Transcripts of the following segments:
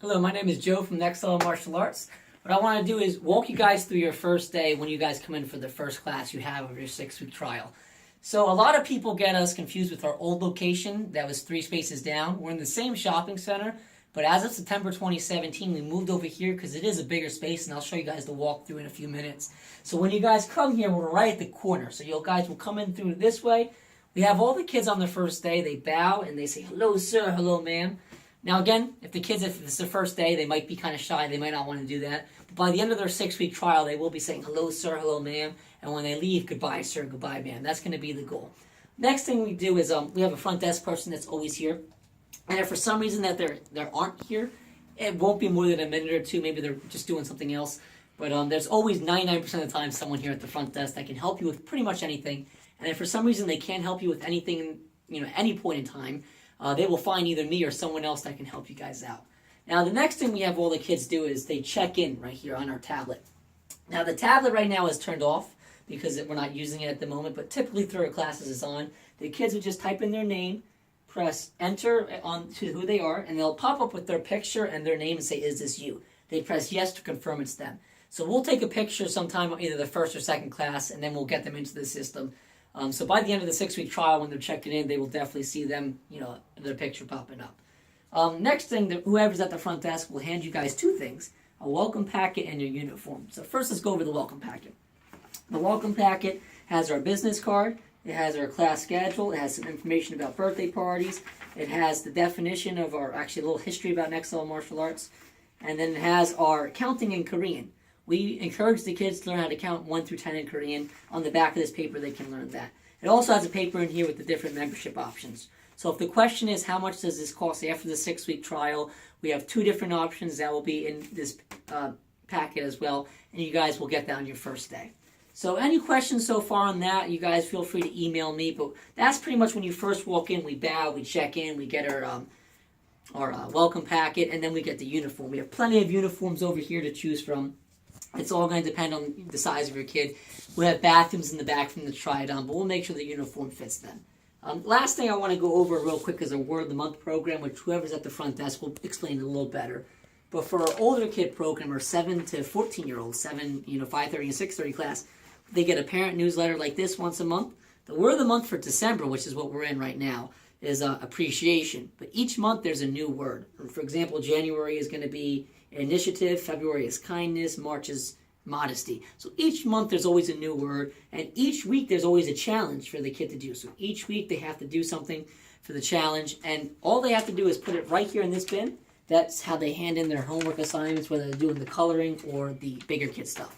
Hello, my name is Joe from Next Level Martial Arts. What I want to do is walk you guys through your first day when you guys come in for the first class you have of your 6-week trial. So a lot of people get us confused with our old location that was 3 spaces down. We're in the same shopping center, but as of September 2017, we moved over here because it is a bigger space, and I'll show you guys the walkthrough in a few minutes. So when you guys come here, we're right at the corner. So you guys will come in through this way. We have all the kids on their first day. They bow and they say, "Hello, sir. Hello, ma'am." Now again, if it's their first day, they might be kind of shy. They might not want to do that. But by the end of their 6-week trial, they will be saying, "Hello, sir. Hello, ma'am." And when they leave, "Goodbye, sir. Goodbye, ma'am." That's going to be the goal. Next thing we do is we have a front desk person that's always here. And if for some reason that they aren't here, it won't be more than a minute or two. Maybe they're just doing something else. But there's always 99% of the time someone here at the front desk that can help you with pretty much anything. And if for some reason they can't help you with anything, any point in time, they will find either me or someone else that can help you guys out. Now, the next thing we have all the kids do is they check in right here on our tablet. Now, the tablet right now is turned off because we're not using it at the moment, but typically through our classes is on. The kids would just type in their name, press enter on to who they are, and they'll pop up with their picture and their name and say, "Is this you?" They press yes to confirm it's them. So we'll take a picture sometime either the first or second class, and then we'll get them into the system. So by the end of the 6-week trial, when they're checking in, they will definitely see them, their picture popping up. Next thing, whoever's at the front desk will hand you guys 2 things: a welcome packet and your uniform. So first, let's go over the welcome packet. The welcome packet has our business card, it has our class schedule, it has some information about birthday parties, it has the definition of actually a little history about Next Level Martial Arts, and then it has our counting in Korean. We encourage the kids to learn how to count 1 through 10 in Korean. On the back of this paper, they can learn that. It also has a paper in here with the different membership options. So if the question is, how much does this cost after the 6-week trial, we have 2 different options that will be in this packet as well, and you guys will get that on your first day. So any questions so far on that, you guys feel free to email me, but that's pretty much when you first walk in. We bow, we check in, we get our welcome packet, and then we get the uniform. We have plenty of uniforms over here to choose from. It's all going to depend on the size of your kid. We have bathrooms in the back from the try it on, but we'll make sure the uniform fits them. Last thing I want to go over real quick is our Word of the Month program, which whoever's at the front desk will explain it a little better. But for our older kid program, our 7 to 14-year-olds, 5:30 and 6:30 class, they get a parent newsletter like this once a month. The Word of the Month for December, which is what we're in right now, is appreciation. But each month there's a new word. For example, January is going to be initiative, February is kindness, March is modesty. So each month there's always a new word, and each week there's always a challenge for the kid to do. So each week they have to do something for the challenge, and all they have to do is put it right here in this bin. That's how they hand in their homework assignments, whether they're doing the coloring or the bigger kid stuff.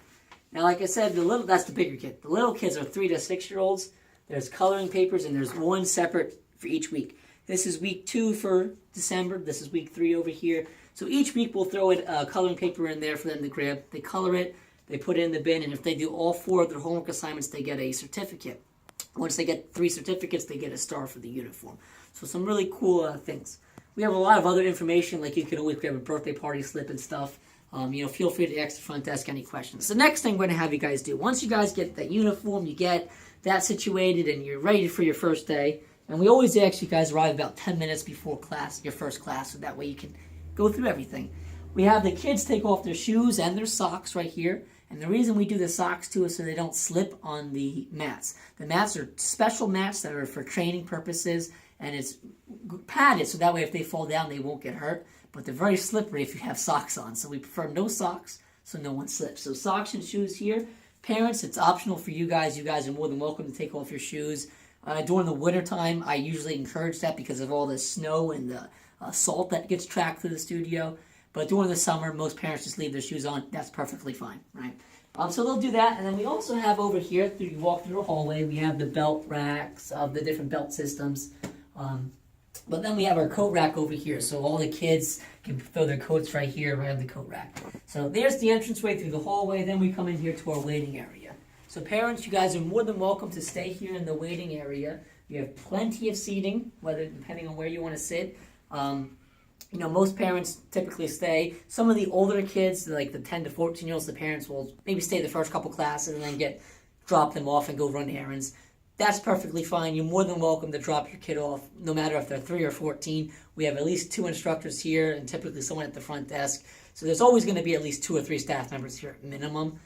Now, like I said, that's the bigger kid. The little kids are 3 to 6-year-olds. There's coloring papers, and there's one separate for each week. This is week 2 for December. This is week 3 over here. So each week we'll throw a coloring paper in there for them to grab. They color it, they put it in the bin, and if they do all 4 of their homework assignments, they get a certificate. Once they get 3 certificates, they get a star for the uniform. So some really cool things. We have a lot of other information, like you can always grab a birthday party slip and stuff. Feel free to ask the front desk any questions. The next thing we're going to have you guys do, once you guys get that uniform, you get that situated, and you're ready for your first day, and we always ask you guys arrive about 10 minutes before class, your first class, so that way you can go through everything. We have the kids take off their shoes and their socks right here. And the reason we do the socks too is so they don't slip on the mats. The mats are special mats that are for training purposes, and it's padded so that way if they fall down they won't get hurt. But they're very slippery if you have socks on. So we prefer no socks so no one slips. So socks and shoes here. Parents, it's optional for you guys. You guys are more than welcome to take off your shoes. During the winter time, I usually encourage that because of all the snow and the salt that gets tracked through the studio. But during the summer, most parents just leave their shoes on. That's perfectly fine, right? So they'll do that. And then we also have over here, you walk through the hallway, we have the belt racks of the different belt systems. But then we have our coat rack over here. So all the kids can throw their coats right here, right on the coat rack. So there's the entranceway through the hallway. Then we come in here to our waiting area. So parents, you guys are more than welcome to stay here in the waiting area. You have plenty of seating, depending on where you want to sit. Most parents typically stay. Some of the older kids, like the 10 to 14-year-olds, the parents will maybe stay the first couple classes and then drop them off and go run errands. that's perfectly fine. You're more than welcome to drop your kid off, no matter if they're 3 or 14. We have at least 2 instructors here, and typically someone at the front desk. So there's always going to be at least 2 or 3 staff members here at minimum.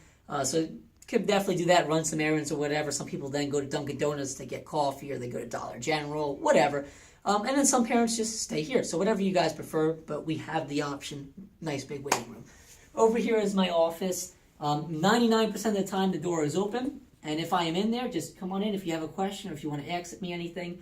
So you could definitely do that, run some errands or whatever. Some people then go to Dunkin' Donuts to get coffee, or they go to Dollar General, whatever. And then some parents just stay here. So whatever you guys prefer, but we have the option. Nice big waiting room. Over here is my office. 99% of the time the door is open. And if I am in there, just come on in if you have a question or if you want to ask me anything.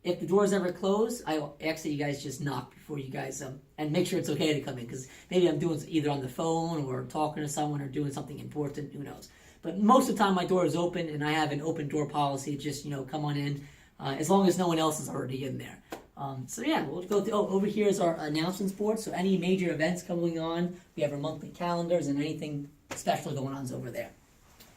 If the doors ever close, I ask that you guys just knock before you guys, and make sure it's okay to come in. Because maybe I'm doing either on the phone or talking to someone or doing something important, who knows. But most of the time my door is open, and I have an open door policy. Just, come on in, as long as no one else is already in there. So yeah, we'll go through, over here is our announcements board. So any major events coming on, we have our monthly calendars, and anything special going on is over there.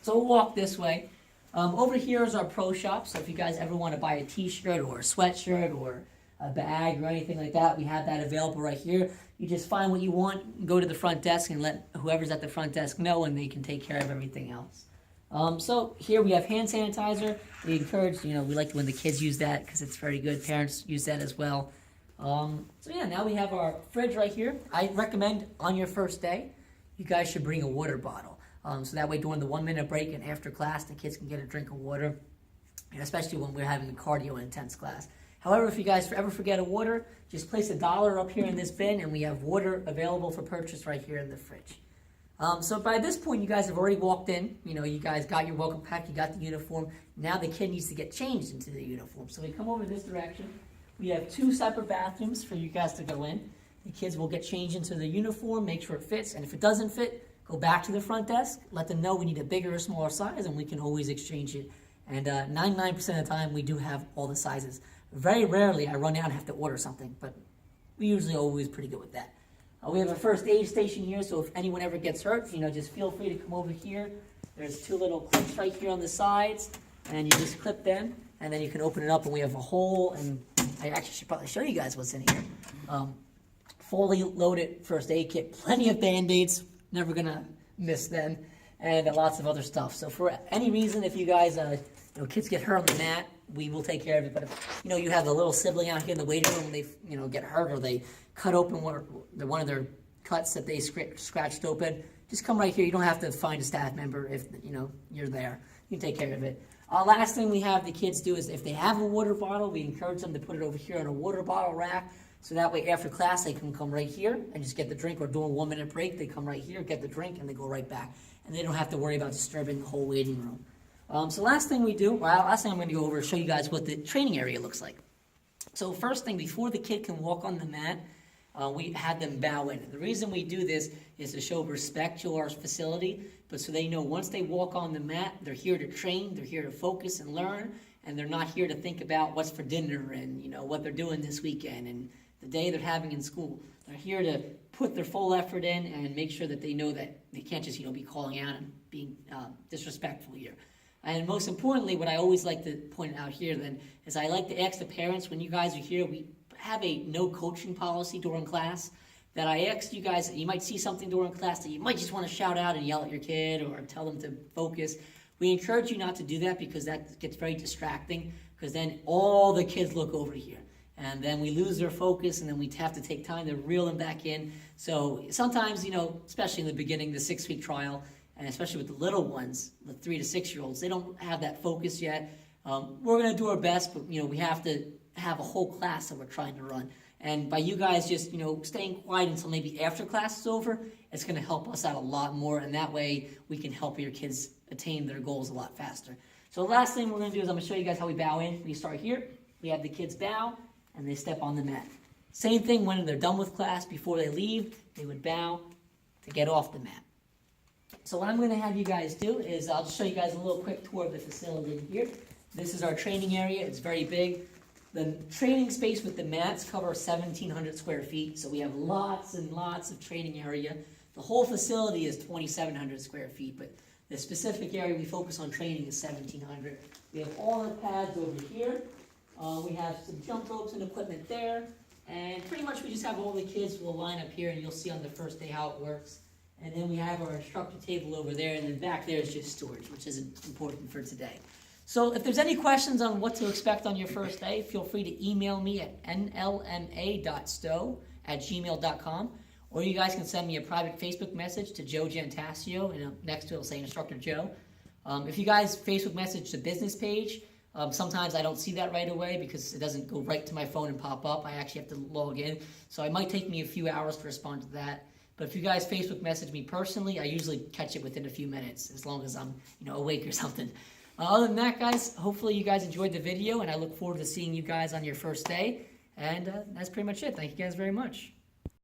So we'll walk this way. Over here is our pro shop. So if you guys ever want to buy a t-shirt or a sweatshirt or a bag or anything like that, we have that available right here. You just find what you want, go to the front desk, and let whoever's at the front desk know, and they can take care of everything else. So here we have hand sanitizer. We encourage, we like when the kids use that because it's very good. Parents use that as well. So yeah, now we have our fridge right here. I recommend on your first day, you guys should bring a water bottle. So that way during the 1-minute break and after class, the kids can get a drink of water, and especially when we're having a cardio intense class. However, if you guys ever forget a water, just place $1 up here in this bin, and we have water available for purchase right here in the fridge. So by this point, you guys have already walked in. You guys got your welcome pack, you got the uniform. Now the kid needs to get changed into the uniform. So we come over this direction. We have 2 separate bathrooms for you guys to go in. The kids will get changed into the uniform, make sure it fits, and if it doesn't fit, go back to the front desk, let them know we need a bigger or smaller size, and we can always exchange it. And 99% of the time, we do have all the sizes. Very rarely I run out and have to order something, but we usually always pretty good with that. We have a first aid station here, so if anyone ever gets hurt, just feel free to come over here. There's 2 little clips right here on the sides, and you just clip them, and then you can open it up, and we have a hole, and I actually should probably show you guys what's in here. Fully loaded first aid kit, plenty of Band-Aids, never gonna miss them, and lots of other stuff. So for any reason, if you guys, kids get hurt on the mat, we will take care of it. But if, you have a little sibling out here in the waiting room, and they, get hurt, or they cut open one of their cuts that they scratched open, just come right here. You don't have to find a staff member if, you're there. You can take care of it. Last thing we have the kids do is if they have a water bottle, we encourage them to put it over here on a water bottle rack. So that way after class, they can come right here and just get the drink, or during a 1-minute break, they come right here, get the drink, and they go right back. And they don't have to worry about disturbing the whole waiting room. So last thing I'm going to go over is show you guys what the training area looks like. So first thing, before the kid can walk on the mat, we had them bow in. And the reason we do this is to show respect to our facility, but so they know once they walk on the mat, they're here to train, they're here to focus and learn, and they're not here to think about what's for dinner and, what they're doing this weekend and the day they're having in school. They're here to put their full effort in and make sure that they know that they can't just, be calling out and being disrespectful here. And most importantly, what I always like to point out here then is I like to ask the parents, when you guys are here, we have a no coaching policy during class, that I ask you guys, you might see something during class that you might just want to shout out and yell at your kid or tell them to focus. We encourage you not to do that because that gets very distracting, because then all the kids look over here. And then we lose their focus, and then we have to take time to reel them back in. So sometimes, especially in the beginning, the 6-week trial, and especially with the little ones, the 3 to 6-year-olds, they don't have that focus yet. We're going to do our best, but, we have to have a whole class that we're trying to run. And by you guys just, staying quiet until maybe after class is over, it's going to help us out a lot more. And that way we can help your kids attain their goals a lot faster. So the last thing we're going to do is I'm going to show you guys how we bow in. We start here. We have the kids bow, and they step on the mat. Same thing when they're done with class. Before they leave, they would bow to get off the mat. So what I'm going to have you guys do is I'll just show you guys a little quick tour of the facility here. This is our training area. It's very big. The training space with the mats cover 1,700 square feet, so we have lots and lots of training area. The whole facility is 2,700 square feet, but the specific area we focus on training is 1,700. We have all the pads over here. We have some jump ropes and equipment there, and pretty much we just have all the kids will line up here, and you'll see on the first day how it works. And then we have our instructor table over there, and then back there is just storage, which isn't important for today. So if there's any questions on what to expect on your first day, feel free to email me at nlma.stowe@gmail.com, or you guys can send me a private Facebook message to Joe Gentasio, and next to it will say Instructor Joe. If you guys Facebook message the business page, sometimes I don't see that right away because it doesn't go right to my phone and pop up. I actually have to log in, so it might take me a few hours to respond to that. But if you guys Facebook message me personally, I usually catch it within a few minutes, as long as I'm awake or something. Other than that, guys, hopefully you guys enjoyed the video, and I look forward to seeing you guys on your first day. And that's pretty much it. Thank you guys very much.